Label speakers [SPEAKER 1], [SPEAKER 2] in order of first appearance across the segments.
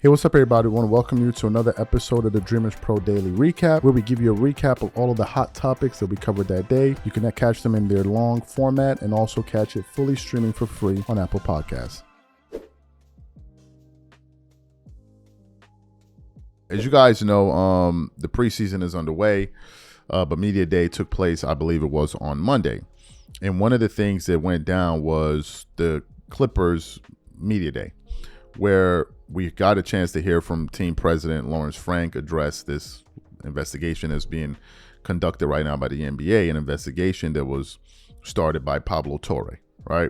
[SPEAKER 1] Hey, what's up, everybody? I want to welcome you to another episode of the Dreamers Pro Daily Recap, where we give you a recap of all of the hot topics that we covered that day. You can catch them in their long format and also catch it fully streaming for free on Apple Podcasts. As you guys know, the preseason is underway, but Media Day took place, I believe it was on Monday. And one of the things that went down was the Clippers Media Day, where we got a chance to hear from team president Lawrence Frank address this investigation that's being conducted right now by the NBA, an investigation that was started by Pablo Torre, right?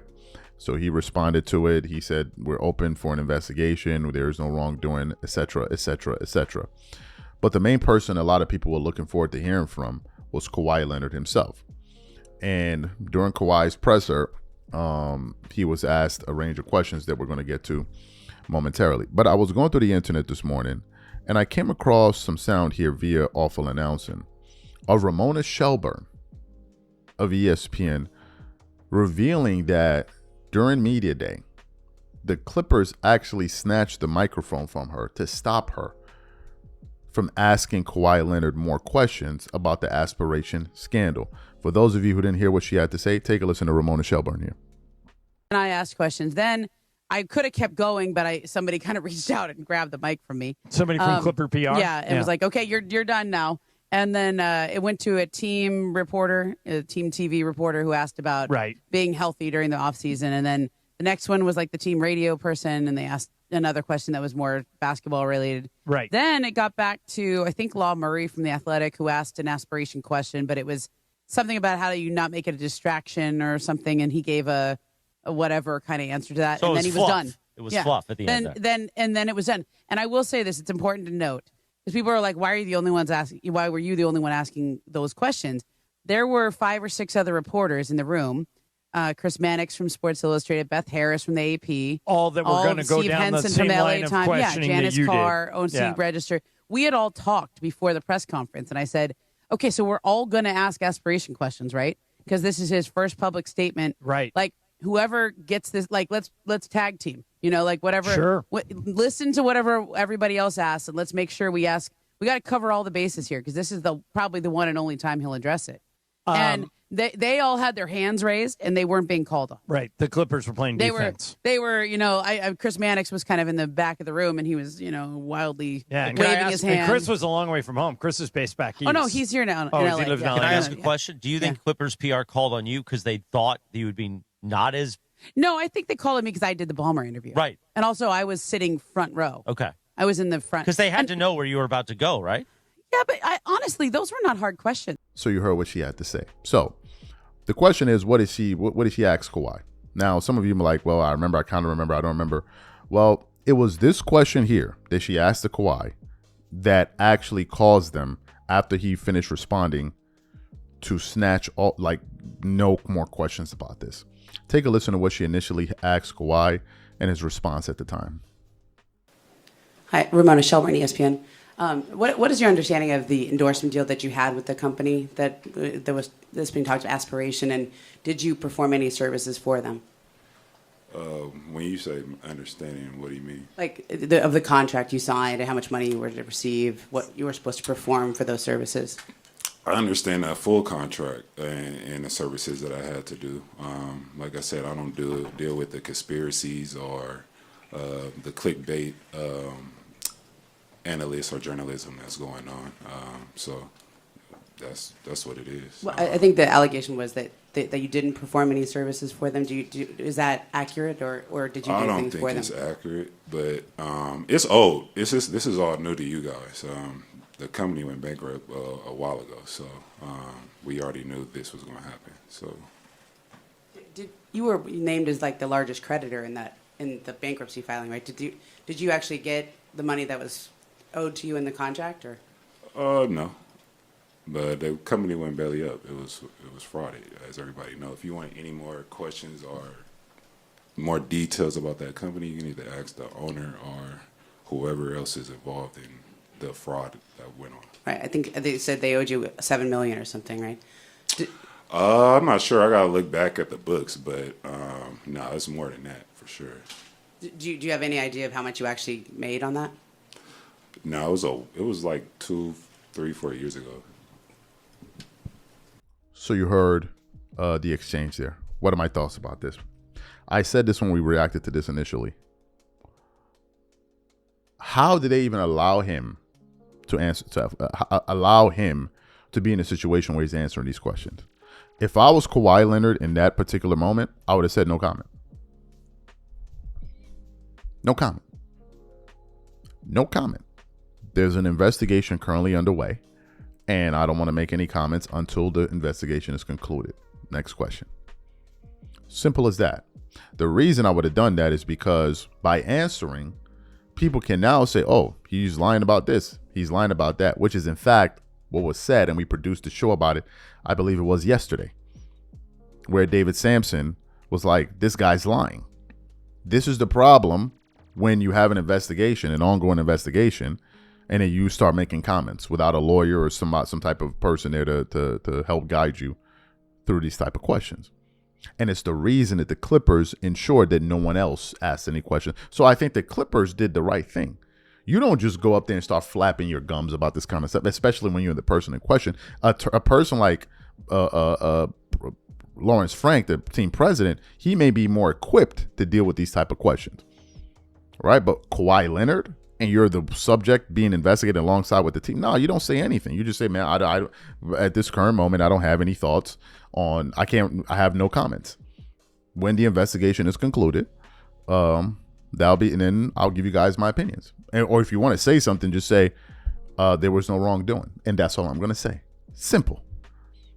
[SPEAKER 1] So he responded to it. He said, we're open for an investigation. There is no wrongdoing, etc., etc., etc. But the main person a lot of people were looking forward to hearing from was Kawhi Leonard himself. And during Kawhi's presser, he was asked a range of questions that we're going to get to momentarily. But I was going through the internet this morning and I came across some sound here via Awful Announcing of Ramona Shelburne of ESPN revealing that during Media Day, the Clippers actually snatched the microphone from her to stop her from asking Kawhi Leonard more questions about the aspiration scandal. For those of you who didn't hear what she had to say, take a listen to Ramona Shelburne here.
[SPEAKER 2] And I asked questions. Then I could have kept going, but somebody kind of reached out and grabbed the mic from me.
[SPEAKER 3] Somebody from Clipper PR?
[SPEAKER 2] Yeah, it was like, okay, you're done now. And then it went to a team reporter, a team TV reporter who asked about being healthy during the offseason. And then the next one was like the team radio person, and they asked another question that was more basketball related.
[SPEAKER 3] Right.
[SPEAKER 2] Then it got back to, I think, Law Murray from The Athletic, who asked an aspiration question, but it was something about how do you not make it a distraction or something, and he gave a whatever kind of answer to that,
[SPEAKER 4] so
[SPEAKER 2] and then he was done.
[SPEAKER 4] It was fluff at the end.
[SPEAKER 2] Then it was done. And I will say this: it's important to note because people are like, "Why are you the only ones asking? Why were you the only one asking those questions?" There were 5 or 6 other reporters in the room. Chris Mannix from Sports Illustrated, Beth Harris from the AP,
[SPEAKER 3] all that were going to go
[SPEAKER 2] Steve
[SPEAKER 3] down
[SPEAKER 2] Henson
[SPEAKER 3] the same
[SPEAKER 2] from
[SPEAKER 3] line
[SPEAKER 2] LA
[SPEAKER 3] of
[SPEAKER 2] Times,
[SPEAKER 3] questioning
[SPEAKER 2] Janice
[SPEAKER 3] that you
[SPEAKER 2] Carr,
[SPEAKER 3] did.
[SPEAKER 2] OC Register. We had all talked before the press conference, and I said, "Okay, so we're all going to ask aspiration questions, right? Because this is his first public statement,
[SPEAKER 3] right?
[SPEAKER 2] Like." Whoever gets this, like, let's tag team, like whatever.
[SPEAKER 3] Sure.
[SPEAKER 2] Listen to whatever everybody else asks, and let's make sure we ask. We got to cover all the bases here because this is probably the one and only time he'll address it. And they all had their hands raised and they weren't being called on.
[SPEAKER 3] Right. The Clippers were playing defense.
[SPEAKER 2] They were. Chris Mannix was kind of in the back of the room and he was, wildly waving his hand.
[SPEAKER 3] And Chris was a long way from home. Chris is based back east.
[SPEAKER 2] Oh no, he's here now.
[SPEAKER 3] Oh,
[SPEAKER 2] in
[SPEAKER 3] he
[SPEAKER 2] LA.
[SPEAKER 3] lives in LA.
[SPEAKER 4] Can I ask a question? Do you think Clippers PR called on you because they thought you would be not as...
[SPEAKER 2] No, I think they called on me because I did the Ballmer interview.
[SPEAKER 4] Right.
[SPEAKER 2] And also I was sitting front row.
[SPEAKER 4] Okay.
[SPEAKER 2] I was in the front.
[SPEAKER 4] Because they had to know where you were about to go, right?
[SPEAKER 2] Yeah, but honestly, those were not hard questions.
[SPEAKER 1] So you heard what she had to say. So the question is, what did she ask Kawhi? Now, some of you are like, well, I remember, I kind of remember, I don't remember. Well, it was this question here that she asked the Kawhi that actually caused them, after he finished responding, to snatch all, like, no more questions about this. Take a listen to what she initially asked Kawhi and his response at the time.
[SPEAKER 2] Hi, Ramona Shelburne, ESPN. What is your understanding of the endorsement deal that you had with the company that's being talked about, Aspiration, and did you perform any services for them?
[SPEAKER 5] When you say understanding, what do you mean?
[SPEAKER 2] Like of the contract you signed and how much money you were to receive, what you were supposed to perform for those services?
[SPEAKER 5] I understand that full contract and the services that I had to do. Like I said, I don't deal with the conspiracies or the clickbait analysts or journalism that's going on. So that's what it is.
[SPEAKER 2] Well, I think the allegation was that you didn't perform any services for them. Is that accurate, or did you do things for them?
[SPEAKER 5] I don't think it's accurate, but it's old. This is all new to you guys. The company went bankrupt a while ago, so we already knew this was going to happen. So,
[SPEAKER 2] you were named as like the largest creditor in the bankruptcy filing, right? Did you actually get the money that was owed to you in the contract, or?
[SPEAKER 5] No, but the company went belly up. It was fraud, as everybody knows. If you want any more questions or more details about that company, you can either ask the owner or whoever else is involved in the fraud that went on.
[SPEAKER 2] Right. I think they said they owed you $7 million or something, right?
[SPEAKER 5] I'm not sure. I gotta look back at the books, but no, it's more than that for sure.
[SPEAKER 2] Do you have any idea of how much you actually made on that?
[SPEAKER 5] No, it was like 2, 3, 4 years ago.
[SPEAKER 1] So you heard the exchange there. What are my thoughts about this? I said this when we reacted to this initially. How did they even allow him to answer? Allow him to be in a situation where he's answering these questions? If I was Kawhi Leonard in that particular moment, I would have said no comment. No comment. No comment. There's an investigation currently underway, and I don't want to make any comments until the investigation is concluded. Next question. Simple as that. The reason I would have done that is because by answering, people can now say, oh, he's lying about this, he's lying about that, which is in fact what was said, and we produced a show about it. I believe it was yesterday, where David Sampson was like, this guy's lying. This is the problem when you have an investigation, an ongoing investigation, and then you start making comments without a lawyer or some type of person there to help guide you through these type of questions. And it's the reason that the Clippers ensured that no one else asked any questions. So I think the Clippers did the right thing. You don't just go up there and start flapping your gums about this kind of stuff, especially when you're the person in question. A person like Lawrence Frank, the team president, he may be more equipped to deal with these type of questions, right? But Kawhi Leonard, and you're the subject being investigated alongside with the team. No, you don't say anything. You just say, man, I at this current moment, I don't have any thoughts on, I have no comments. When the investigation is concluded, that'll be, and then I'll give you guys my opinions. Or if you want to say something, just say, there was no wrongdoing. And that's all I'm going to say. Simple.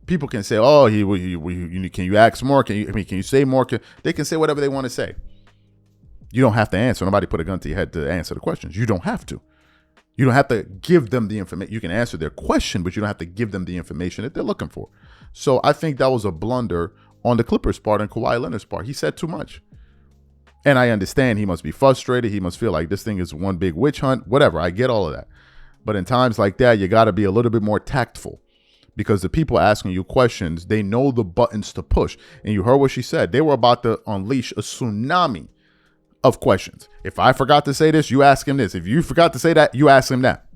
[SPEAKER 1] People can say, oh, can you ask more? Can you say more? They can say whatever they want to say. You don't have to answer. Nobody put a gun to your head to answer the questions. You don't have to. You don't have to give them the information. You can answer their question, but you don't have to give them the information that they're looking for. So I think that was a blunder on the Clippers' part and Kawhi Leonard's part. He said too much. And I understand he must be frustrated. He must feel like this thing is one big witch hunt, whatever. I get all of that. But in times like that, you got to be a little bit more tactful, because the people asking you questions, they know the buttons to push. And you heard what she said. They were about to unleash a tsunami of questions. If I forgot to say this, you ask him this. If you forgot to say that, you ask him that.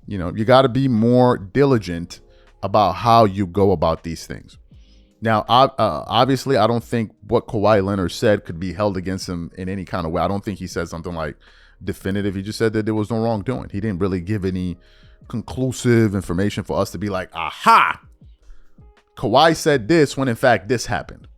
[SPEAKER 1] You know, you got to be more diligent about how you go about these things. Now, obviously, I don't think what Kawhi Leonard said could be held against him in any kind of way. I don't think he said something like definitive. He just said that there was no wrongdoing. He didn't really give any conclusive information for us to be like, aha, Kawhi said this when in fact this happened.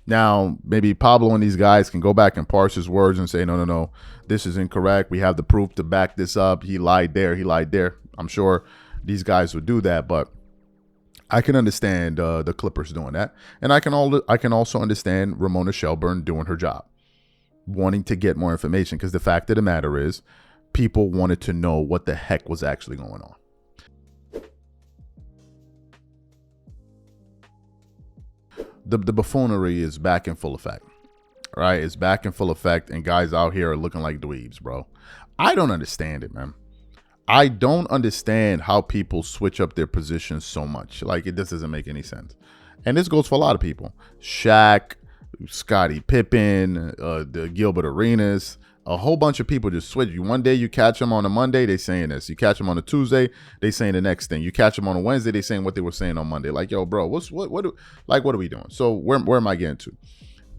[SPEAKER 1] Now, maybe Pablo and these guys can go back and parse his words and say, no, this is incorrect. We have the proof to back this up. He lied there. I'm sure these guys would do that, but I can understand the Clippers doing that. And I can also understand Ramona Shelburne doing her job, wanting to get more information, because the fact of the matter is people wanted to know what the heck was actually going on. The buffoonery is back in full effect, right? It's back in full effect, and guys out here are looking like dweebs, bro. I don't understand it, man. I don't understand how people switch up their positions so much. Like, it just doesn't make any sense. And this goes for a lot of people. Shaq, Scottie Pippen, the Gilbert Arenas, a whole bunch of people just switch. One day you catch them on a Monday, they saying this. You catch them on a Tuesday, they saying the next thing. You catch them on a Wednesday, they saying what they were saying on Monday. Like, yo, bro, what are we doing? So where am I getting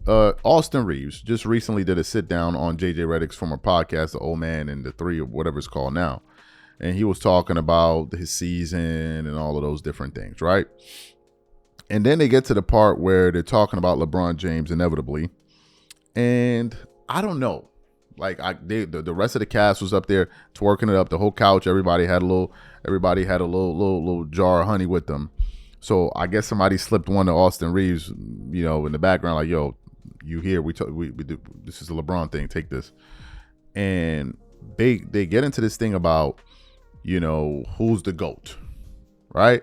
[SPEAKER 1] to? Austin Reaves just recently did a sit down on JJ Redick's former podcast, The Old Man and the Three, or whatever it's called now. And he was talking about his season and all of those different things, right? And then they get to the part where they're talking about LeBron James inevitably. And I don't know. Like, the rest of the cast was up there twerking it up, the whole couch. Everybody had a little jar of honey with them. So I guess somebody slipped one to Austin Reaves, in the background, like, yo, you here? We do. This is a LeBron thing. Take this. And they get into this thing about, who's the GOAT, right?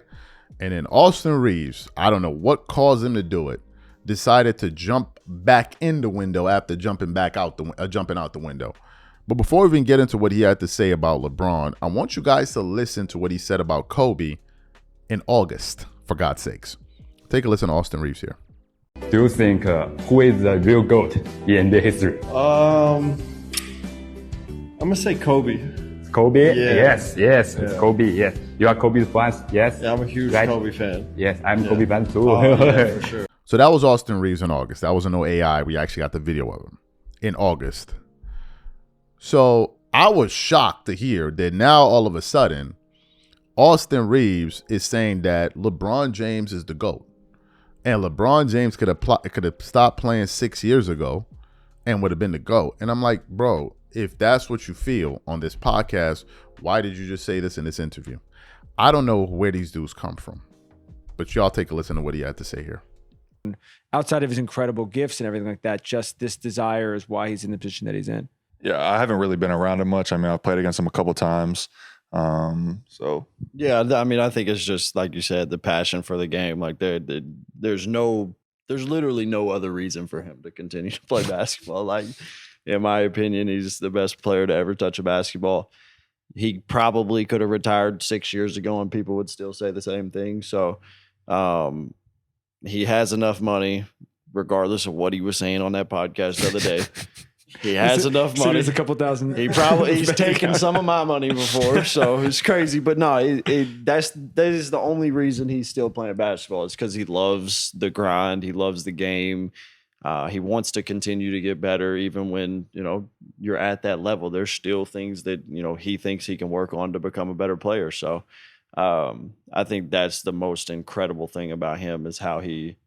[SPEAKER 1] And then Austin Reaves, I don't know what caused him to do it, decided to jump back in the window after jumping out the window. But before we even get into what he had to say about LeBron, I want you guys to listen to what he said about Kobe in August, for God's sakes. Take a listen to Austin Reaves here.
[SPEAKER 6] do you think who is the real GOAT in the history?
[SPEAKER 7] I'm gonna say Kobe.
[SPEAKER 6] Kobe?
[SPEAKER 7] Yeah.
[SPEAKER 6] Yes, it's Kobe, yes. You are Kobe's fans? Yes.
[SPEAKER 7] Yeah, I'm a huge Kobe fan.
[SPEAKER 6] Yes, I'm Kobe fan too.
[SPEAKER 7] Yeah, for sure.
[SPEAKER 1] So that was Austin Reaves in August. That wasn't no AI. We actually got the video of him in August. So I was shocked to hear that now all of a sudden, Austin Reaves is saying that LeBron James is the GOAT. And LeBron James could have stopped playing 6 years ago and would have been the GOAT. And I'm like, bro, if that's what you feel on this podcast, why did you just say this in this interview? I don't know where these dudes come from, but y'all take a listen to what he had to say here.
[SPEAKER 8] Outside of his incredible gifts and everything like that, just this desire is why he's in the position that he's in.
[SPEAKER 9] Yeah, I haven't really been around him much. I mean, I've played against him a couple times. So
[SPEAKER 7] yeah, I mean, I think it's just like you said, the passion for the game. Like there's literally no other reason for him to continue to play basketball. Like, in my opinion, he's the best player to ever touch a basketball. He probably could have retired 6 years ago and people would still say the same thing. So he has enough money, regardless of what he was saying on that podcast the other day. He has enough money.
[SPEAKER 8] There's a couple thousand.
[SPEAKER 7] He's taken some of my money before, so it's crazy. But no, that is the only reason he's still playing basketball. It's because he loves the grind. He loves the game. He wants to continue to get better, even when you're at that level. There's still things that he thinks he can work on to become a better player. So I think that's the most incredible thing about him is how he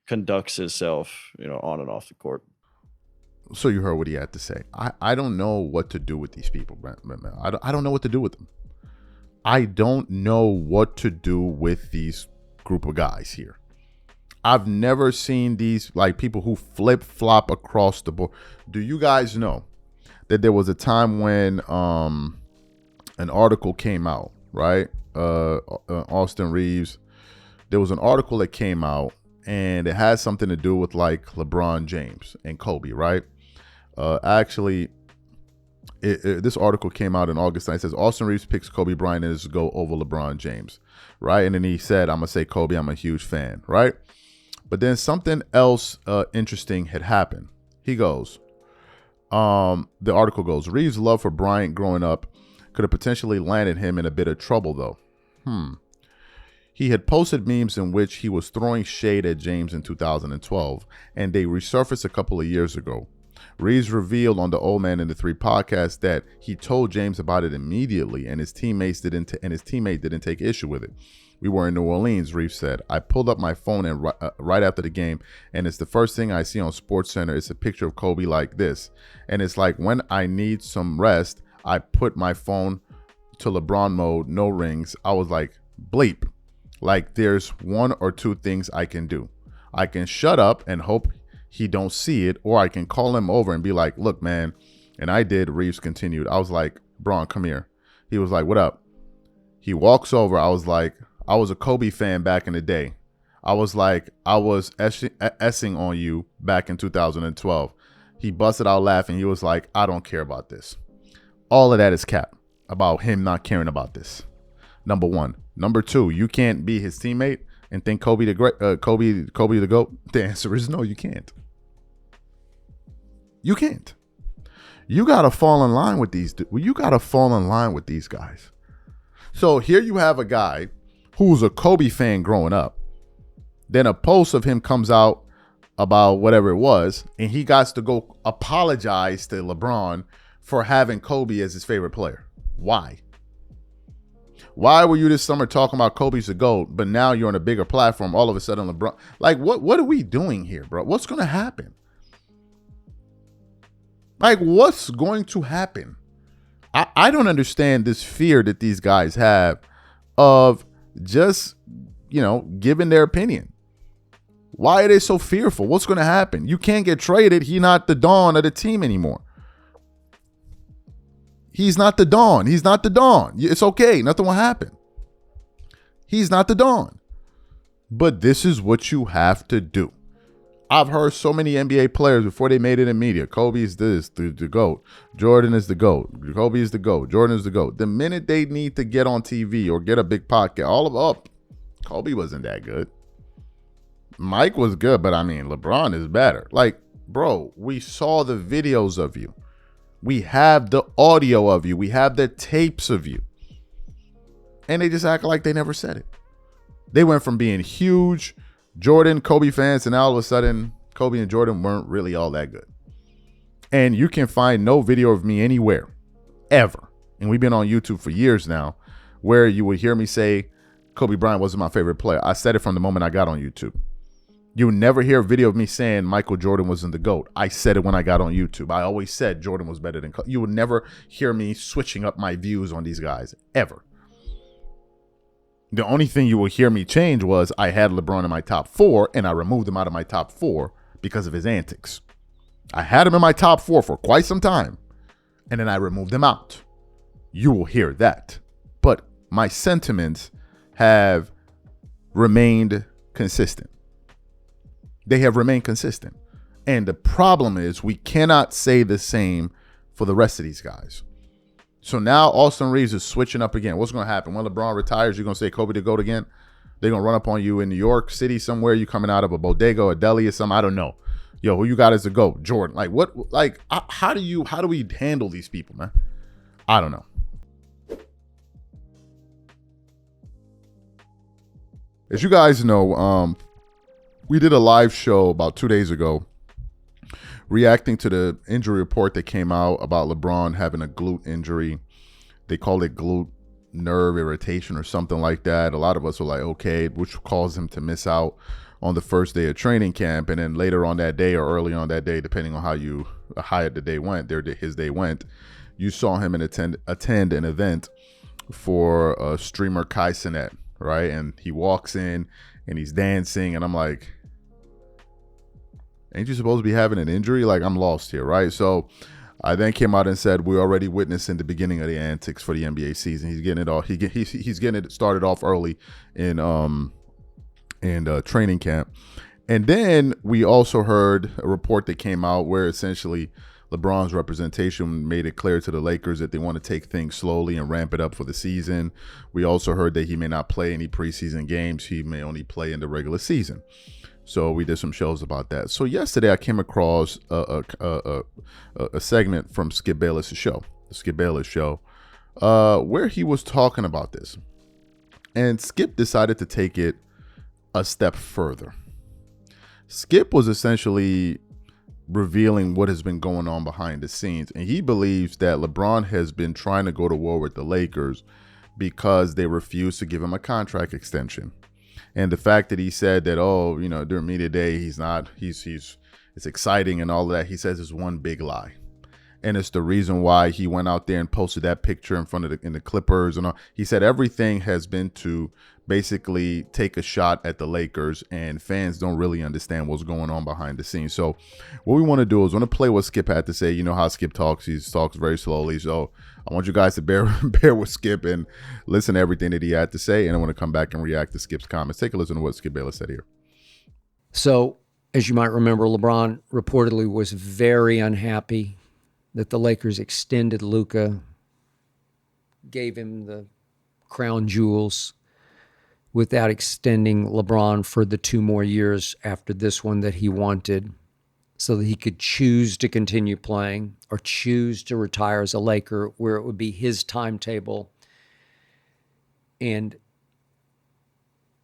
[SPEAKER 7] conducts himself on and off the court.
[SPEAKER 1] So you heard what he had to say. I don't know what to do with these people, Brent. I don't know what to do with them. I don't know what to do with these group of guys here. I've never seen these people who flip-flop across the board. Do you guys know that there was a time when an article came out, right? Austin Reaves. There was an article that came out, and it has something to do with LeBron James and Kobe, right? Actually, this article came out in August, and it says Austin Reaves picks Kobe Bryant as his GOAT over LeBron James, right? And then he said, I'm going to say Kobe, I'm a huge fan, right? But then something else interesting had happened. He goes, the article goes, Reaves' love for Bryant growing up could have potentially landed him in a bit of trouble, though. He had posted memes in which he was throwing shade at James in 2012, and they resurfaced a couple of years ago. Reaves revealed on the Old Man in the Three podcast that he told James about it immediately, and his teammate didn't take issue with it. We were in New Orleans, Reaves said. I pulled up my phone and right after the game, and it's the first thing I see on SportsCenter. It's a picture of Kobe like this, and it's like when I need some rest, I put my phone to LeBron mode, no rings. I was like, bleep. Like there's one or two things I can do. I can shut up and hope he don't see it, or I can call him over and be like, look, man. And I did. Reaves continued. I was like, Braun, come here. He was like, what up? He walks over. I was like, I was a Kobe fan back in the day. I was like, I was essing on you back in 2012. He busted out laughing. He was like, I don't care about this. All of that is cap about him not caring about this. Number one. Number two, you can't be his teammate and think Kobe the GOAT. The answer is no, you can't. You can't. You gotta fall in line with these. You gotta fall in line with these guys. So here you have a guy who's a Kobe fan growing up. Then a post of him comes out about whatever it was, and he got to go apologize to LeBron for having Kobe as his favorite player. Why? Why were you this summer talking about Kobe's the GOAT, but now you're on a bigger platform, all of a sudden LeBron? Like, what are we doing here, bro? What's going to happen? Like, what's going to happen? I don't understand this fear that these guys have of just, giving their opinion. Why are they so fearful? What's going to happen? You can't get traded. He's not the dawn of the team anymore. He's not the dawn. He's not the dawn. It's okay. Nothing will happen. He's not the dawn. But this is what you have to do. I've heard so many NBA players before they made it in media. Kobe is the GOAT. Jordan is the GOAT. Kobe is the GOAT. Jordan is the GOAT. The minute they need to get on TV or get a big podcast, all of up, Kobe wasn't that good. Mike was good, but I mean, LeBron is better. Like, bro, we saw the videos of you. We have the audio of you. We have the tapes of you. And they just act like they never said it. They went from being huge Jordan, Kobe fans, and now all of a sudden, Kobe and Jordan weren't really all that good. And you can find no video of me anywhere, ever. And we've been on YouTube for years now, where you would hear me say, Kobe Bryant wasn't my favorite player. I said it from the moment I got on YouTube. You never hear a video of me saying Michael Jordan wasn't the GOAT. I said it when I got on YouTube. I always said Jordan was better than Kobe. You would never hear me switching up my views on these guys, ever. The only thing you will hear me change was I had LeBron in my top 4, and I removed him out of my top 4 because of his antics. I had him in my top 4 for quite some time, and then I removed him out. You will hear that. But my sentiments have remained consistent. They have remained consistent. And the problem is we cannot say the same for the rest of these guys. So now Austin Reaves is switching up again. What's going to happen? When LeBron retires, you're going to say Kobe the GOAT again? They're going to run up on you in New York City somewhere. You coming out of a bodega or a deli or something. I don't know. Yo, who you got as the GOAT? Jordan. Like, what? Like, how do we handle these people, man? I don't know. As you guys know, we did a live show about 2 days ago reacting to the injury report that came out about LeBron having a glute injury. They called it glute nerve irritation or something like that. A lot of us were like, okay, which caused him to miss out on the first day of training camp. And then later on that day or early on that day, depending on how the day went, his day went, you saw him attend an event for streamer Kai Cenat, right? And he walks in and he's dancing, and I'm like, ain't you supposed to be having an injury? Like, I'm lost here, right? So I then came out and said we're already witnessing the beginning of the antics for the NBA season. He's getting it all. He's getting it started off early in training camp, and then we also heard a report that came out where essentially LeBron's representation made it clear to the Lakers that they want to take things slowly and ramp it up for the season. We also heard that he may not play any preseason games. He may only play in the regular season. So we did some shows about that. So yesterday I came across a segment from Skip Bayless' show, the Skip Bayless show, where he was talking about this. And Skip decided to take it a step further. Skip was essentially revealing what has been going on behind the scenes. And he believes that LeBron has been trying to go to war with the Lakers because they refuse to give him a contract extension. And the fact that he said that, oh, you know, during media day, it's exciting and all of that, he says is one big lie. And it's the reason why he went out there and posted that picture in front of the Clippers and all. He said everything has been to basically take a shot at the Lakers, and fans don't really understand what's going on behind the scenes. So what we want to do is want to play what Skip had to say. You know how Skip talks. He talks very slowly. So I want you guys to bear with Skip and listen to everything that he had to say. And I want to come back and react to Skip's comments. Take a listen to what Skip Bayless said here.
[SPEAKER 10] So, as you might remember, LeBron reportedly was very unhappy that the Lakers extended Luka, gave him the crown jewels without extending LeBron for the 2 more years after this one that he wanted, so that he could choose to continue playing or choose to retire as a Laker, where it would be his timetable and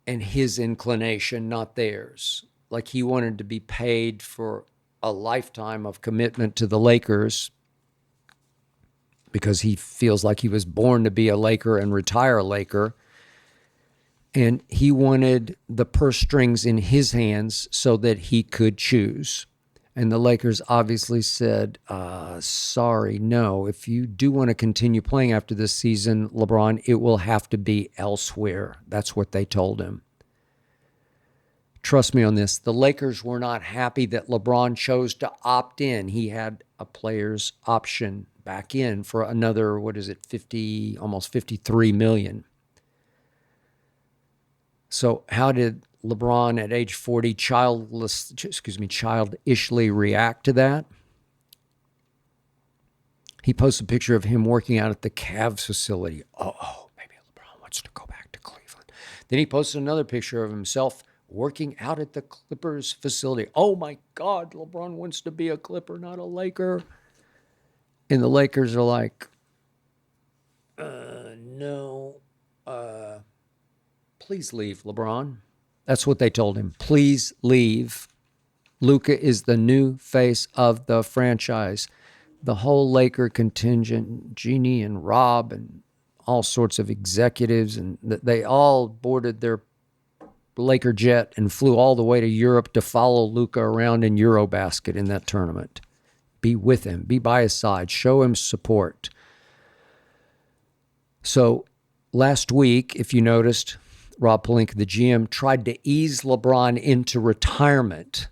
[SPEAKER 10] his inclination, not theirs. Like, he wanted to be paid for a lifetime of commitment to the Lakers because he feels like he was born to be a Laker and retire a Laker. And he wanted the purse strings in his hands so that he could choose. And the Lakers obviously said, sorry, no. If you do want to continue playing after this season, LeBron, it will have to be elsewhere. That's what they told him. Trust me on this. The Lakers were not happy that LeBron chose to opt in. He had a player's option back in for another, almost $53 million. So how did LeBron at age 40 childishly react to that? He posts a picture of him working out at the Cavs facility. Oh, maybe LeBron wants to go back to Cleveland. Then he posted another picture of himself working out at the Clippers facility. Oh my God, LeBron wants to be a Clipper, not a Laker. And the Lakers are like, no, please leave, LeBron. That's what they told him. Please leave. Luka is the new face of the franchise. The whole Laker contingent, Jeannie and Rob and all sorts of executives, and they all boarded their Laker jet and flew all the way to Europe to follow Luka around in Eurobasket in that tournament. Be with him, be by his side, show him support. So last week, if you noticed, Rob Pelinka, the GM, tried to ease LeBron into retirement,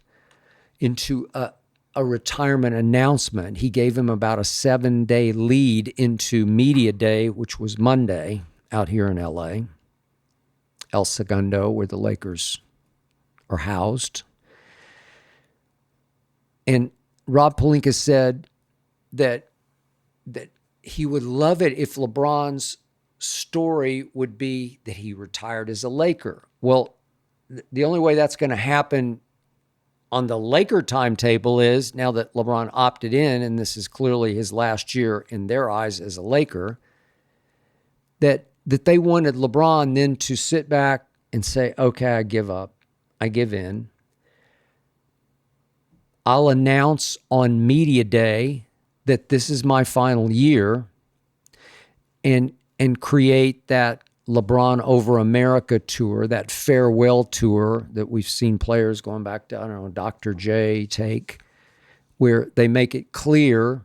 [SPEAKER 10] into a retirement announcement. He gave him about a 7-day lead into Media Day, which was Monday out here in LA, El Segundo, where the Lakers are housed. And Rob Pelinka said that he would love it if LeBron's story would be that he retired as a Laker. Well, the only way that's going to happen on the Laker timetable is, now that LeBron opted in, and this is clearly his last year in their eyes as a Laker, that they wanted LeBron then to sit back and say, okay, I give up. I give in. I'll announce on Media Day that this is my final year, and create that LeBron Over America tour, that farewell tour that we've seen players going back to, I don't know, Dr. J take, where they make it clear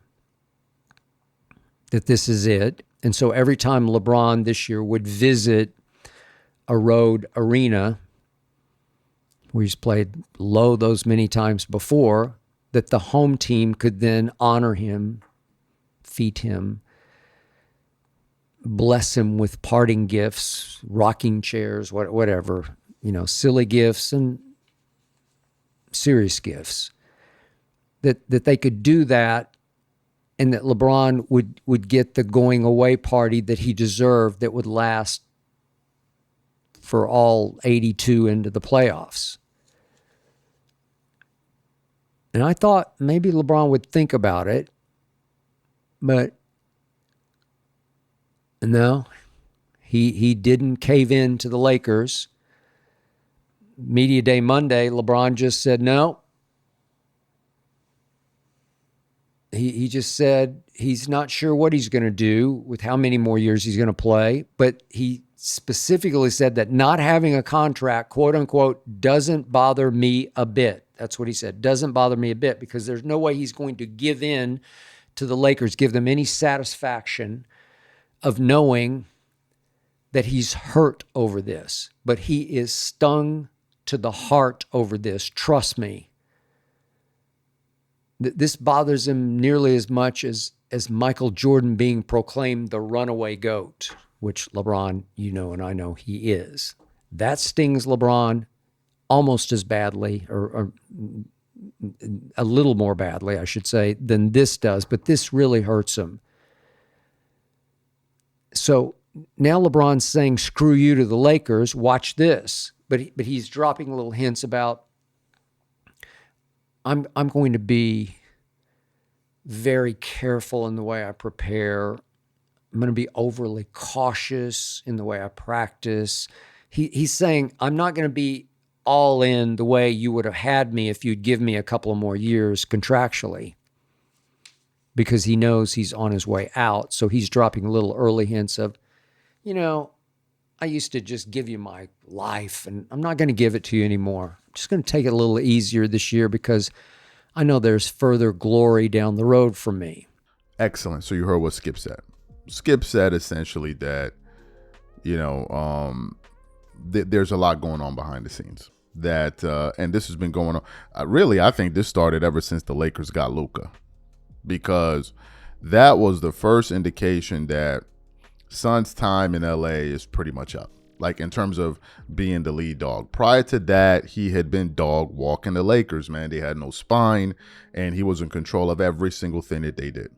[SPEAKER 10] that this is it. And so every time LeBron this year would visit a road arena where he's played low those many times before, that the home team could then honor him, feed him, bless him with parting gifts, rocking chairs, whatever, silly gifts and serious gifts, that they could do that, and that LeBron would get the going away party that he deserved, that would last for all 82 into the playoffs. And I thought maybe LeBron would think about it, but no, he didn't cave in to the Lakers. Media Day Monday, LeBron just said no. He just said he's not sure what he's going to do with how many more years he's going to play, but he specifically said that not having a contract, quote unquote, doesn't bother me a bit. That's what he said. Doesn't bother me a bit, because there's no way he's going to give in to the Lakers, give them any satisfaction of knowing that he's hurt over this. But he is stung to the heart over this. Trust me. This bothers him nearly as much as Michael Jordan being proclaimed the runaway GOAT, which LeBron, and I know he is. That stings LeBron almost as badly, or a little more badly, I should say, than this does. But this really hurts him. So now LeBron's saying, screw you to the Lakers, watch this. But he's dropping little hints about, I'm going to be very careful in the way I prepare. I'm going to be overly cautious in the way I practice. He's saying, I'm not going to be all in the way you would have had me if you'd give me a couple of more years contractually, because he knows he's on his way out. So he's dropping little early hints of, I used to just give you my life, and I'm not going to give it to you anymore. I'm just going to take it a little easier this year, because I know there's further glory down the road for me.
[SPEAKER 1] Excellent. So you heard what Skip said. Skip said essentially that, there's a lot going on behind the scenes. That and this has been going on. Really, I think this started ever since the Lakers got Luka, because that was the first indication that Son's time in LA is pretty much up, like in terms of being the lead dog. Prior to that, he had been dog walking the Lakers, man. They had no spine, and he was in control of every single thing that they did.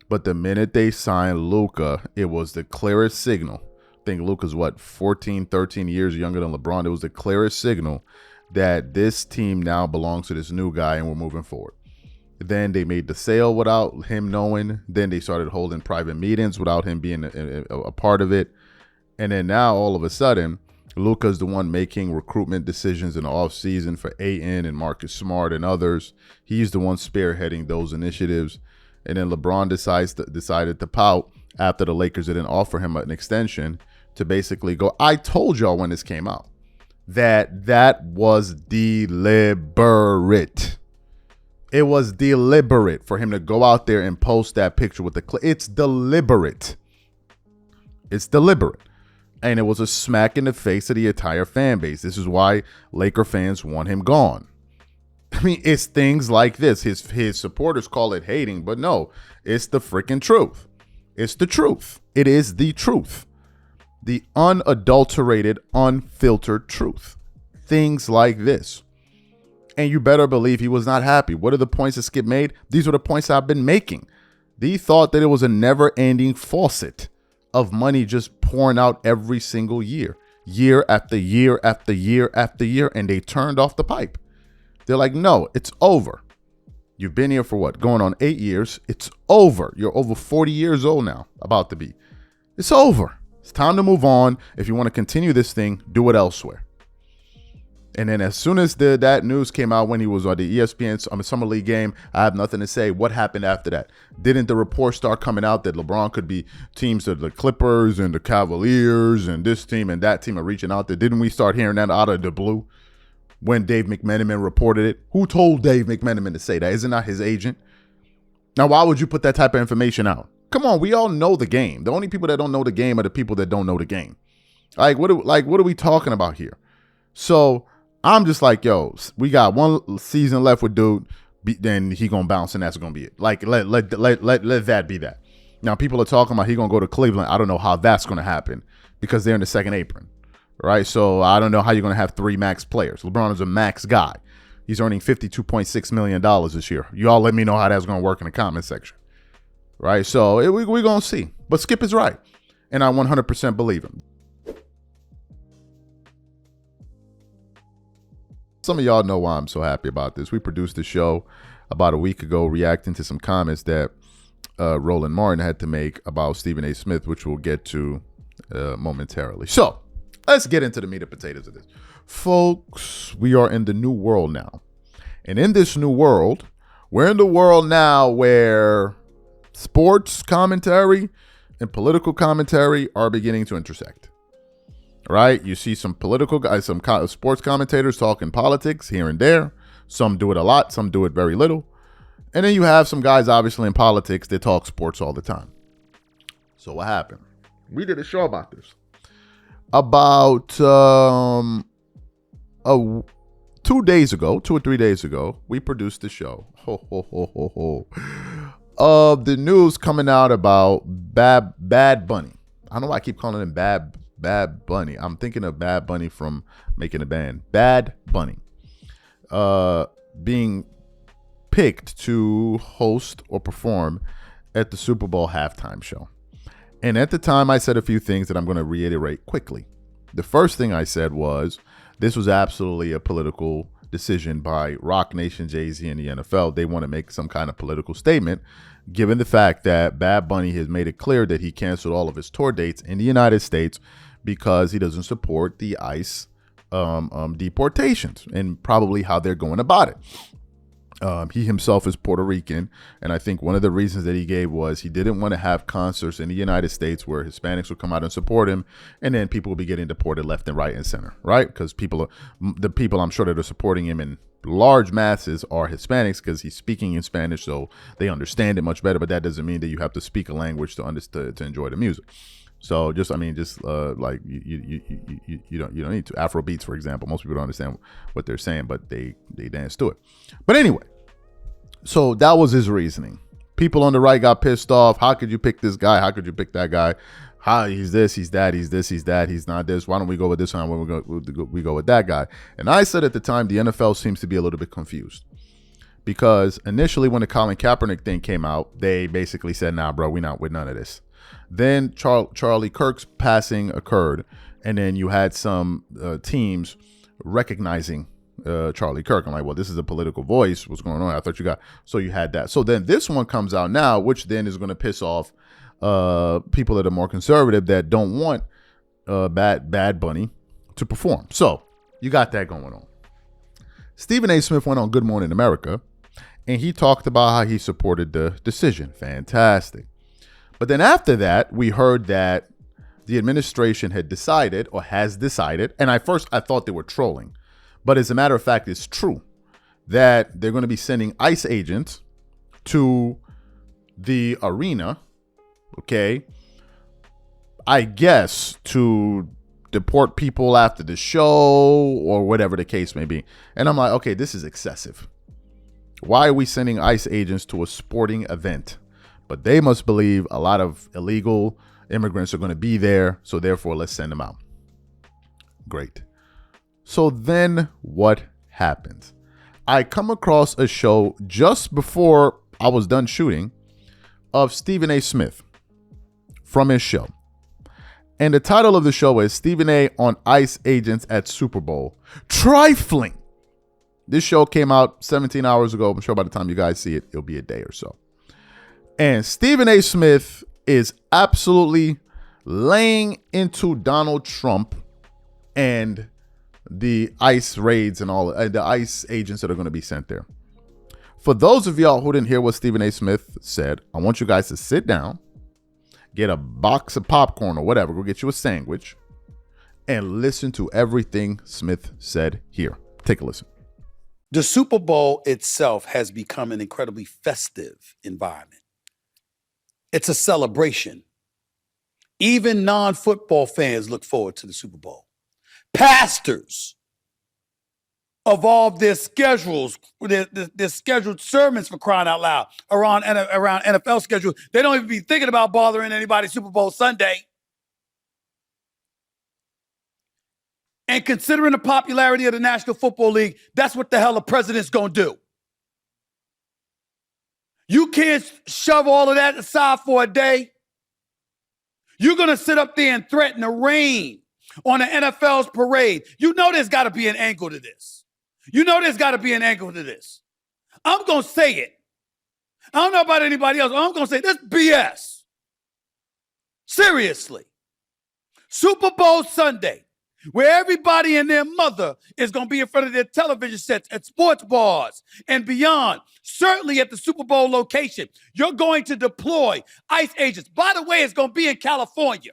[SPEAKER 1] But the minute they signed Luka, it was the clearest signal think Luka's 14, 13 years younger than LeBron. It was the clearest signal that this team now belongs to this new guy and we're moving forward. Then they made the sale without him knowing. Then they started holding private meetings without him being a part of it. And then now all of a sudden, Luka's the one making recruitment decisions in the offseason for Ayton and Marcus Smart and others. He's the one spearheading those initiatives. And then LeBron decided to pout after the Lakers didn't offer him an extension to basically go, I told y'all when this came out that was deliberate. It was deliberate for him to go out there and post that picture with the it's deliberate. It's deliberate. And it was a smack in the face of the entire fan base. This is why Laker fans want him gone. I mean, it's things like this. His supporters call it hating, but no, it's the freaking truth. It's the truth. It is the truth. The unadulterated, unfiltered truth. Things like this. And you better believe he was not happy. What are the points that Skip made? These are the points I've been making. He thought that it was a never-ending faucet of money just pouring out every single year. Year after year after year after year. And they turned off the pipe. They're like, no, it's over. You've been here for what? Going on 8 years. It's over. You're over 40 years old now, about to be. It's over. It's time to move on. If you want to continue this thing, do it elsewhere. And then as soon as that news came out when he was on the ESPN Summer League game, I have nothing to say. What happened after that? Didn't the reports start coming out that LeBron could be teams of the Clippers and the Cavaliers and this team and that team are reaching out there? Didn't we start hearing that out of the blue when Dave McMenamin reported it? Who told Dave McMenamin to say that? Isn't that his agent? Now, why would you put that type of information out? Come on, we all know the game. The only people that don't know the game are the people that don't know the game. What are we talking about here? So I'm just like, yo, we got one season left with dude. Then he gonna bounce, and that's gonna be it. Like let that be that. Now people are talking about he gonna go to Cleveland. I don't know how that's gonna happen because they're in the second apron, right? So I don't know how you're gonna have 3 max players. LeBron is a max guy. He's earning $52.6 million this year. You all let me know how that's gonna work in the comment section, right? So we're gonna see. But Skip is right, and I 100% believe him. Some of y'all know why I'm so happy about this. We produced a show about a week ago reacting to some comments that Roland Martin had to make about Stephen A. Smith, which we'll get to momentarily. So let's get into the meat and potatoes of this. Folks, we are in the new world now. And in this new world, we're in the world now where sports commentary and political commentary are beginning to intersect. Right? You see some political guys, some sports commentators talking politics here and there. Some do it a lot. Some do it very little. And then you have some guys, obviously, in politics that talk sports all the time. So what happened? We did a show about this. About 2 or 3 days ago, we produced the show. Of the news coming out about Bad Bunny. I don't know why I keep calling him Bad Bunny. I'm thinking of Bad Bunny from Making a Band. Bad Bunny. Being picked to host or perform at the Super Bowl halftime show. And at the time, I said a few things that I'm going to reiterate quickly. The first thing I said was this was absolutely a political decision by Rock Nation, Jay-Z, and the NFL. They want to make some kind of political statement, given the fact that Bad Bunny has made it clear that he canceled all of his tour dates in the United States because he doesn't support the ICE deportations and probably how they're going about it. He himself is Puerto Rican, and I think one of the reasons that he gave was he didn't want to have concerts in the United States where Hispanics would come out and support him, and then people would be getting deported left and right and center, right? Because the people I'm sure that are supporting him in large masses are Hispanics because he's speaking in Spanish, so they understand it much better. But that doesn't mean that you have to speak a language to enjoy the music. So like you don't need to. Afro beats, for example, most people don't understand what they're saying, but they dance to it. But anyway, so that was his reasoning. People on the right got pissed off. How could you pick this guy? How could you pick that guy? How he's this, he's that, he's this, he's that, he's not this. Why don't we go with this one? We go with that guy. And I said at the time, the NFL seems to be a little bit confused. Because initially when the Colin Kaepernick thing came out, they basically said, nah, bro, we're not with none of this. Then Charlie Kirk's passing occurred, and then you had some teams recognizing Charlie Kirk. I'm like, well, this is a political voice. What's going on? I thought so you had that. So then this one comes out now, which then is going to piss off people that are more conservative that don't want Bad Bunny to perform. So you got that going on. Stephen A. Smith went on Good Morning America, and he talked about how he supported the decision. Fantastic. But then after that, we heard that the administration had decided, or has decided, and I thought they were trolling, but as a matter of fact, it's true, that they're going to be sending ICE agents to the arena, okay, I guess to deport people after the show or whatever the case may be. And I'm like, okay, this is excessive. Why are we sending ICE agents to a sporting event? But they must believe a lot of illegal immigrants are going to be there, so therefore let's send them out. Great. So then what happens? I come across a show just before I was done shooting of Stephen A. Smith from his show. And the title of the show is Stephen A. on ICE agents at Super Bowl. Trifling. This show came out 17 hours ago. I'm sure by the time you guys see it, it'll be a day or so. And Stephen A. Smith is absolutely laying into Donald Trump and the ICE raids and all the ICE agents that are going to be sent there. For those of y'all who didn't hear what Stephen A. Smith said, I want you guys to sit down, get a box of popcorn or whatever, go get you a sandwich, and listen to everything Smith said here. Take a listen.
[SPEAKER 11] The Super Bowl itself has become an incredibly festive environment. It's a celebration. Even non-football fans look forward to the Super Bowl. Pastors evolve their schedules, their scheduled sermons, for crying out loud, around NFL schedule. They don't even be thinking about bothering anybody Super Bowl Sunday. And considering the popularity of the National Football League, that's what the hell a president's going to do. You can't shove all of that aside for a day. You're going to sit up there and threaten to rain on the NFL's parade. You know there's got to be an angle to this. You know there's got to be an angle to this. I'm going to say it. I don't know about anybody else. I'm going to say this BS. Seriously. Super Bowl Sunday, where everybody and their mother is going to be in front of their television sets at sports bars and beyond. Certainly at the Super Bowl location, you're going to deploy ICE agents. By the way, it's going to be in California,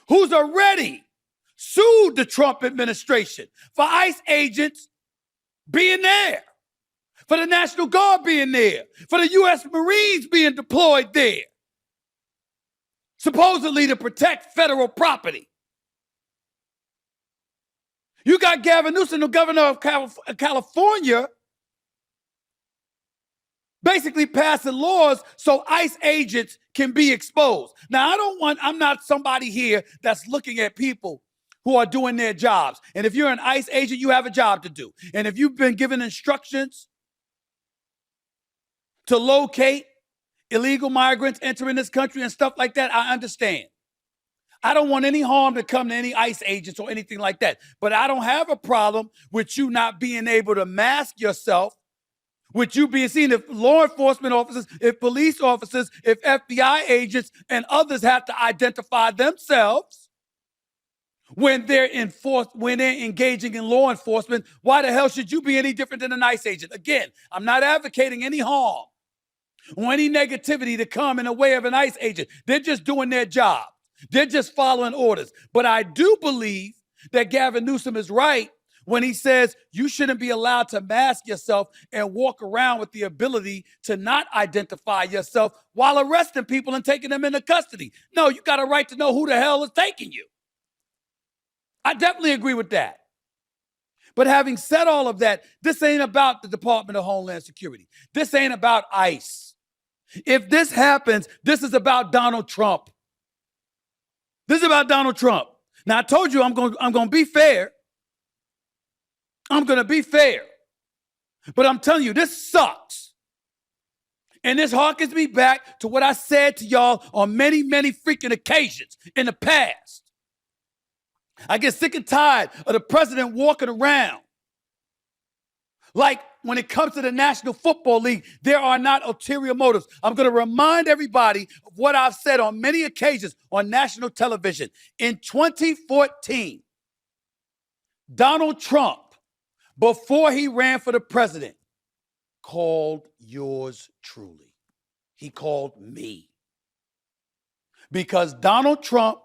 [SPEAKER 11] who's already sued the Trump administration for ICE agents being there, for the National Guard being there, for the U.S. Marines being deployed there, supposedly to protect federal property. You got Gavin Newsom, the governor of California, basically passing laws so ICE agents can be exposed. Now, I'm not somebody here that's looking at people who are doing their jobs. And if you're an ICE agent, you have a job to do. And if you've been given instructions to locate illegal migrants entering this country and stuff like that, I understand. I don't want any harm to come to any ICE agents or anything like that. But I don't have a problem with you not being able to mask yourself, with you being seen. If law enforcement officers, if police officers, if FBI agents and others have to identify themselves when they're engaging in law enforcement, why the hell should you be any different than an ICE agent? Again, I'm not advocating any harm or any negativity to come in the way of an ICE agent. They're just doing their job. They're just following orders. But I do believe that Gavin Newsom is right when he says you shouldn't be allowed to mask yourself and walk around with the ability to not identify yourself while arresting people and taking them into custody. No, you got a right to know who the hell is taking you. I definitely agree with that. But having said all of that, this ain't about the Department of Homeland Security. This ain't about ICE. If this happens, this is about Donald Trump. This is about Donald Trump. Now, I told you I'm going to be fair. I'm going to be fair. But I'm telling you, this sucks. And this harkens me back to what I said to y'all on many, many freaking occasions in the past. I get sick and tired of the president walking around like when it comes to the National Football League, there are not ulterior motives. I'm going to remind everybody of what I've said on many occasions on national television. In 2014, Donald Trump, before he ran for the president, called yours truly. He called me. Because Donald Trump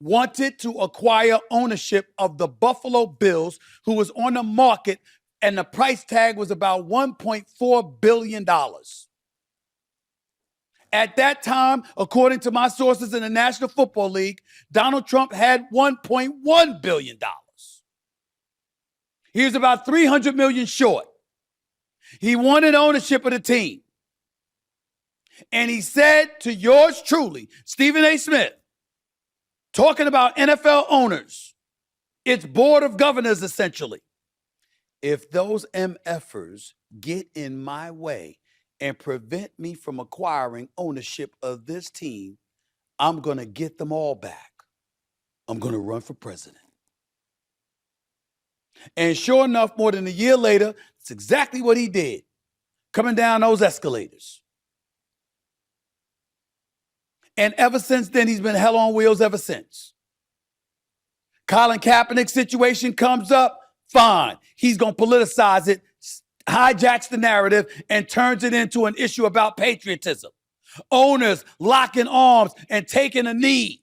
[SPEAKER 11] wanted to acquire ownership of the Buffalo Bills, who was on the market, and the price tag was about $1.4 billion. At that time, according to my sources in the National Football League, Donald Trump had $1.1 billion. He was about $300 million short. He wanted ownership of the team. And he said to yours truly, Stephen A. Smith, talking about NFL owners, its board of governors essentially, if those MFers get in my way and prevent me from acquiring ownership of this team, I'm going to get them all back. I'm going to run for president. And sure enough, more than a year later, it's exactly what he did, coming down those escalators. And ever since then, he's been hell on wheels ever since. Colin Kaepernick's situation comes up, fine. He's going to politicize it, hijacks the narrative, and turns it into an issue about patriotism. Owners locking arms and taking a knee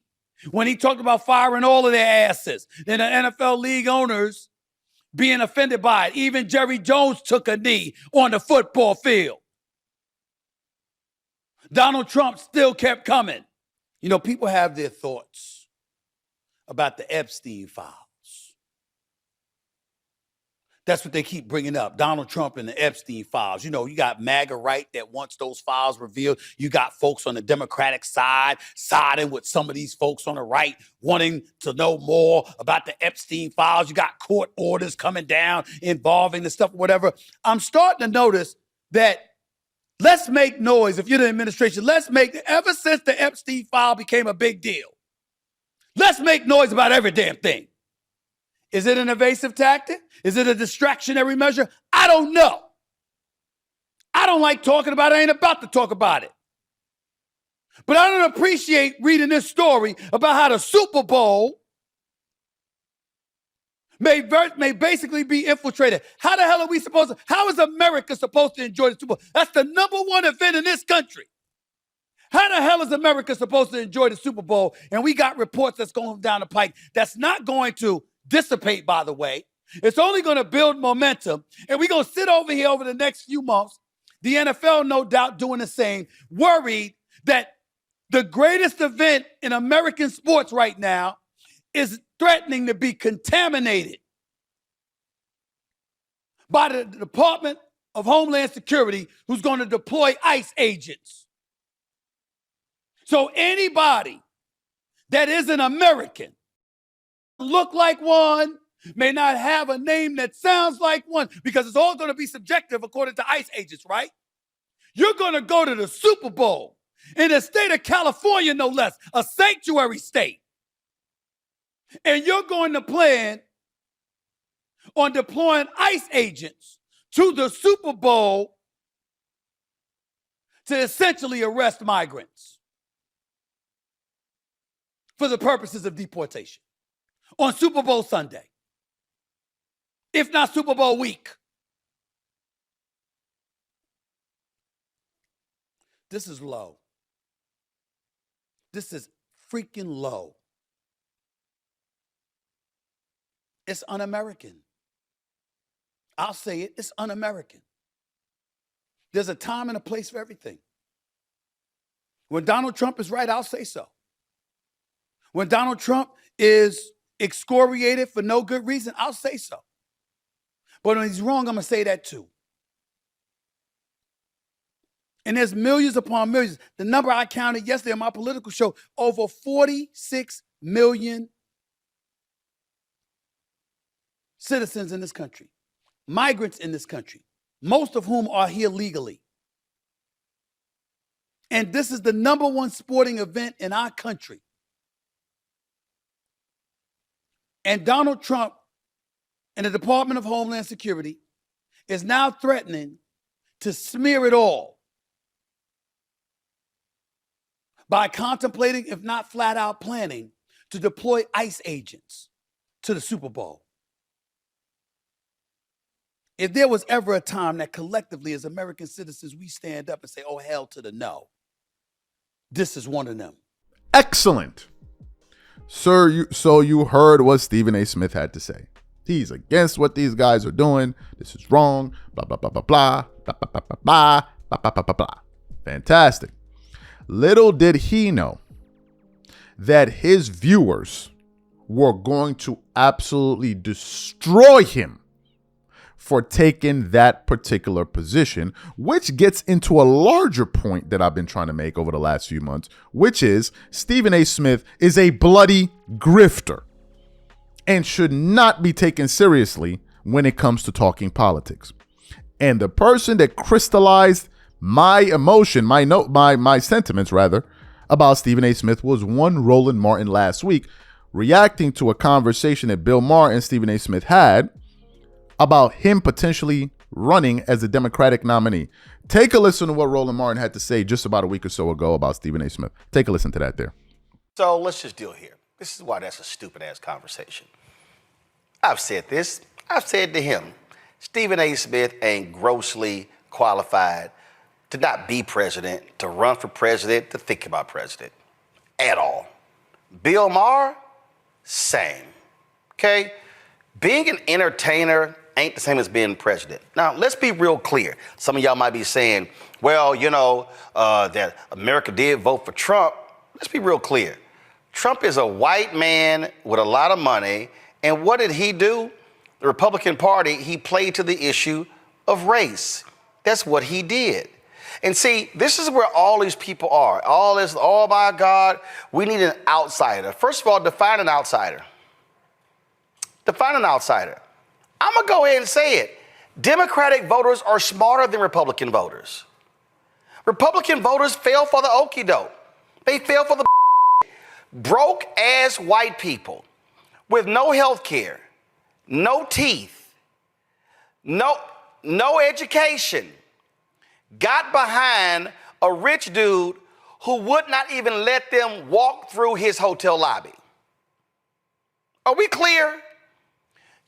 [SPEAKER 11] when he talked about firing all of their asses. Then the NFL league owners being offended by it. Even Jerry Jones took a knee on the football field. Donald Trump still kept coming. You know, people have their thoughts about the Epstein files. That's what they keep bringing up, Donald Trump and the Epstein files. You know, you got MAGA right that wants those files revealed. You got folks on the Democratic side siding with some of these folks on the right wanting to know more about the Epstein files. You got court orders coming down involving the stuff, whatever. I'm starting to notice that let's make noise. If you're the administration, ever since the Epstein file became a big deal, let's make noise about every damn thing. Is it an evasive tactic? Is it a distractionary measure? I don't know. I don't like talking about it. I ain't about to talk about it. But I don't appreciate reading this story about how the Super Bowl may basically be infiltrated. How the hell are we supposed to, how is America supposed to enjoy the Super Bowl? That's the number one event in this country. How the hell is America supposed to enjoy the Super Bowl? And we got reports that's going down the pike that's not going to dissipate, by the way. It's only going to build momentum. And we're going to sit over here over the next few months, the NFL no doubt doing the same, worried that the greatest event in American sports right now is threatening to be contaminated by the Department of Homeland Security, who's going to deploy ICE agents. So anybody that is an American, look like one, may not have a name that sounds like one, because it's all going to be subjective according to ICE agents, right? You're going to go to the Super Bowl in the state of California, no less, a sanctuary state. And you're going to plan on deploying ICE agents to the Super Bowl to essentially arrest migrants for the purposes of deportation on Super Bowl Sunday, if not Super Bowl week. This is low. This is freaking low. It's un-American. I'll say it, it's un-American. There's a time and a place for everything. When Donald Trump is right, I'll say so. When Donald Trump is excoriated for no good reason, I'll say so. But when he's wrong, I'm going to say that too. And there's millions upon millions. The number I counted yesterday on my political show, over 46 million citizens in this country, migrants in this country, most of whom are here legally. And this is the number one sporting event in our country. And Donald Trump and the Department of Homeland Security is now threatening to smear it all by contemplating, if not flat out planning, to deploy ICE agents to the Super Bowl. If there was ever a time that collectively as American citizens we stand up and say, oh, hell to the no, this is one of them.
[SPEAKER 1] Excellent. Sir, so you heard what Stephen A. Smith had to say. He's against what these guys are doing. This is wrong. Blah, blah, blah, blah, blah, blah, blah, blah, blah, blah, blah, blah, blah, blah. Fantastic. Little did he know that his viewers were going to absolutely destroy him for taking that particular position, which gets into a larger point that I've been trying to make over the last few months, which is Stephen A. Smith is a bloody grifter and should not be taken seriously when it comes to talking politics. And the person that crystallized my emotion, my sentiments rather, about Stephen A. Smith was one Roland Martin last week, reacting to a conversation that Bill Maher and Stephen A. Smith had about him potentially running as a Democratic nominee. Take a listen to what Roland Martin had to say just about a week or so ago about Stephen A. Smith. Take a listen to that there.
[SPEAKER 12] So let's just deal here. This is why that's a stupid-ass conversation. I've said this. I've said to him, Stephen A. Smith ain't grossly qualified to not be president, to run for president, to think about president at all. Bill Maher, same. Okay? Being an entertainer ain't the same as being president. Now, let's be real clear. Some of y'all might be saying, well, that America did vote for Trump. Let's be real clear. Trump is a white man with a lot of money. And what did he do? The Republican Party, he played to the issue of race. That's what he did. And see, this is where all these people are. All this, oh my God, we need an outsider. First of all, define an outsider. Define an outsider. I'm going to go ahead and say it. Democratic voters are smarter than Republican voters. Republican voters fell for the okie doke. They fell for the broke ass white people with no health care, no teeth, no education, got behind a rich dude who would not even let them walk through his hotel lobby. Are we clear?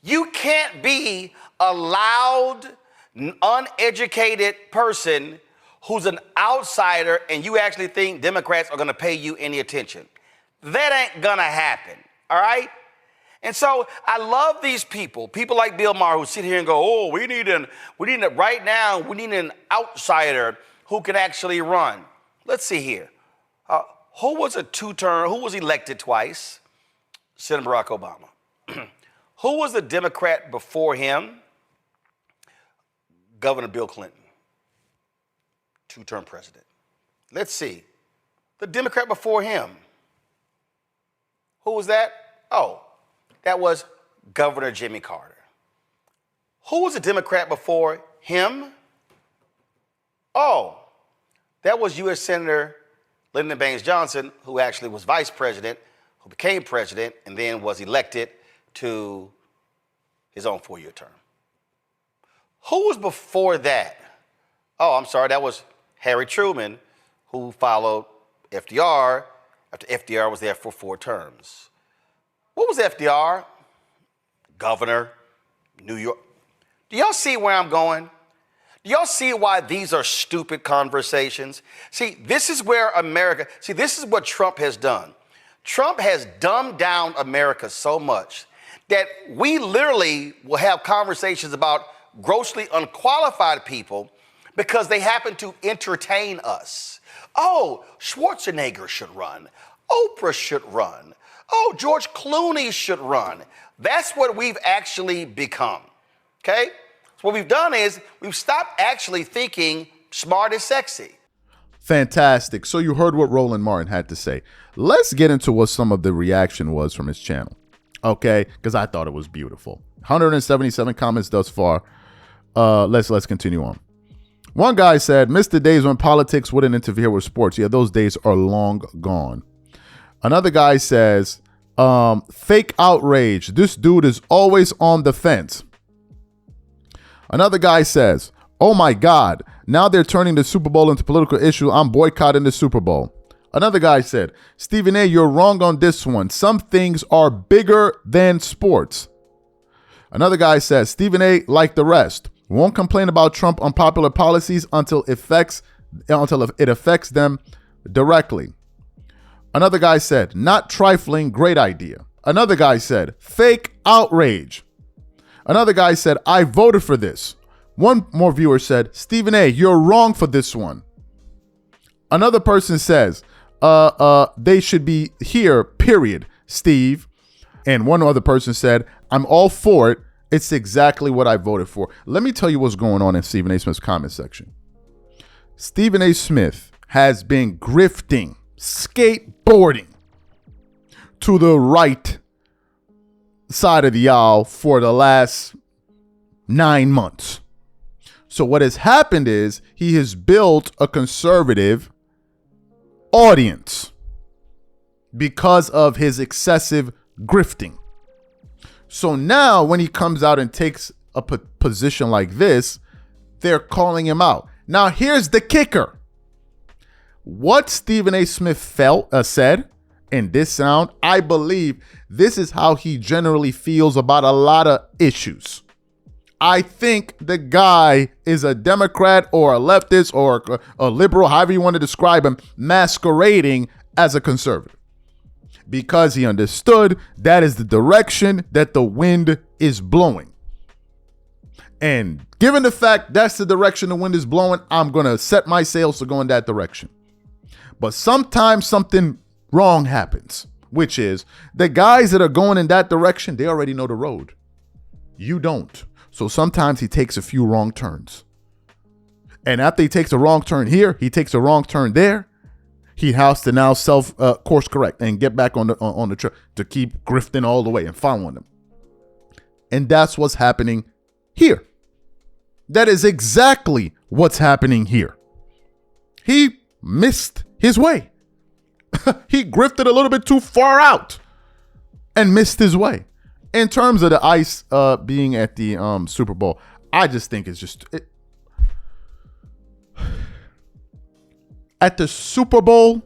[SPEAKER 12] You can't be a loud, uneducated person who's an outsider and you actually think Democrats are going to pay you any attention. That ain't going to happen, all right? And so I love these people like Bill Maher who sit here and go, oh, we need an outsider who can actually run. Let's see here. Who was elected twice? Senator Barack Obama. Who was the Democrat before him? Governor Bill Clinton, two-term president. Let's see. The Democrat before him. Who was that? Oh, that was Governor Jimmy Carter. Who was the Democrat before him? Oh, that was U.S. Senator Lyndon Baines Johnson, who actually was vice president, who became president, and then was elected to his own 4-year term. Who was before that? Oh, I'm sorry, that was Harry Truman, who followed FDR after FDR was there for 4 terms. What was FDR? Governor, New York. Do y'all see where I'm going? Do y'all see why these are stupid conversations? See, this is where this is what Trump has done. Trump has dumbed down America so much that we literally will have conversations about grossly unqualified people because they happen to entertain us. Oh, Schwarzenegger should run. Oprah should run. Oh, George Clooney should run. That's what we've actually become, okay? So what we've done is we've stopped actually thinking smart is sexy.
[SPEAKER 1] Fantastic. So you heard what Roland Martin had to say. Let's get into what some of the reaction was from his channel, okay? Because I thought it was beautiful. 177 comments thus far. Let's continue on. One guy said, "Miss the days when politics wouldn't interfere with sports." Yeah, those days are long gone. Another guy says, "Fake outrage. This dude is always on the fence." Another guy says, "Oh my God, now they're turning the Super Bowl into a political issue. I'm boycotting the Super Bowl." Another guy said, "Stephen A., you're wrong on this one. Some things are bigger than sports." Another guy says, "Stephen A., like the rest, won't complain about Trump unpopular policies until it affects them directly." Another guy said, "Not trifling, great idea." Another guy said, "Fake outrage." Another guy said, "I voted for this." One more viewer said, "Stephen A., you're wrong for this one." Another person says, "They should be here, period, Steve." And one other person said, "I'm all for it. It's exactly what I voted for." Let me tell you what's going on in Stephen A. Smith's comment section. Stephen A. Smith has been grifting, skateboarding to the right side of the aisle for the last 9 months. So what has happened is he has built a conservative audience because of his excessive grifting. So now when he comes out and takes a position like this, they're calling him out. Now here's the kicker. What Stephen A. Smith said in this sound, I believe this is how he generally feels about a lot of issues. I think the guy is a Democrat or a leftist or a liberal, however you want to describe him, masquerading as a conservative. Because he understood that is the direction that the wind is blowing. And given the fact that's the direction the wind is blowing, I'm going to set my sails to go in that direction. But sometimes something wrong happens, which is the guys that are going in that direction, they already know the road. You don't. So sometimes he takes a few wrong turns. And after he takes a wrong turn here, he takes a wrong turn there. He has to now course correct and get back on the track to keep grifting all the way and following them. And that's what's happening here. That is exactly what's happening here. He missed his way. He grifted a little bit too far out and missed his way. In terms of the ice being at the Super Bowl, I just think it's just... At the Super Bowl,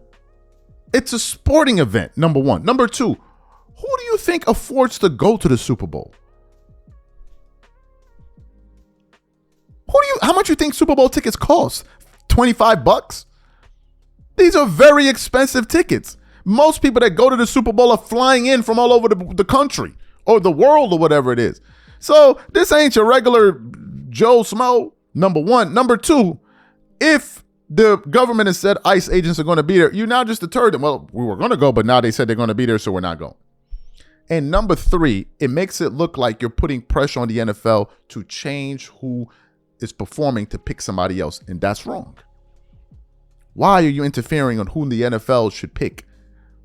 [SPEAKER 1] it's a sporting event, number one. Number two, who do you think affords to go to the Super Bowl? How much you think Super Bowl tickets cost? $25? These are very expensive tickets. Most people that go to the Super Bowl are flying in from all over the country or the world or whatever it is. So this ain't your regular Joe Smo, number one. Number two, if the government has said ICE agents are going to be there, you now just deterred them. Well, we were going to go, but now they said they're going to be there, so we're not going. And number three, it makes it look like you're putting pressure on the NFL to change who is performing to pick somebody else, and that's wrong. Why are you interfering on whom the NFL should pick?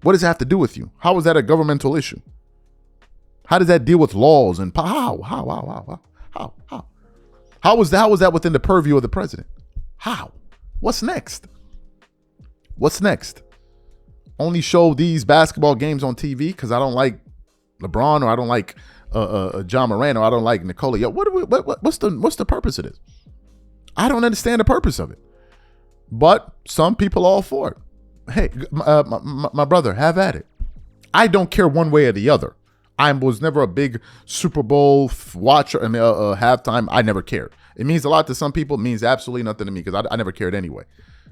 [SPEAKER 1] What does that have to do with you? How is that a governmental issue? How does that deal with laws and how? How is that within the purview of the president? How? What's next? What's next? Only show these basketball games on TV because I don't like LeBron or I don't like John Moran or I don't like Nikola. Yo, what's the purpose of this? I don't understand the purpose of it. But some people all for it. Hey, my brother, have at it. I don't care one way or the other. I was never a big Super Bowl watcher. I mean, halftime. I never cared. It means a lot to some people. It means absolutely nothing to me because I never cared anyway.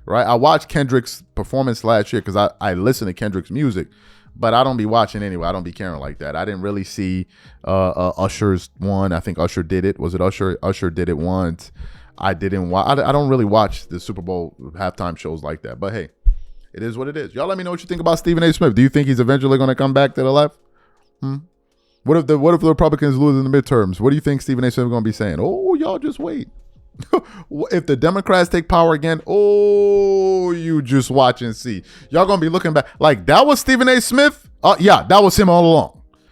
[SPEAKER 1] Right? I watched Kendrick's performance last year because I listen to Kendrick's music, but I don't be watching anyway. I don't be caring like that. I didn't really see Usher's one. I think Usher did it. Was it Usher? Usher did it once. I didn't watch. I don't really watch the Super Bowl halftime shows like that. But hey, it is what it is. Y'all let me know what you think about Stephen A. Smith. Do you think he's eventually going to come back to the left? What if the Republicans lose in the midterms? What do you think Stephen A. Smith is going to be saying? Oh, y'all just wait. If the Democrats take power again, oh, you just watch and see. Y'all going to be looking back like that was Stephen A. Smith? Yeah, that was him all along.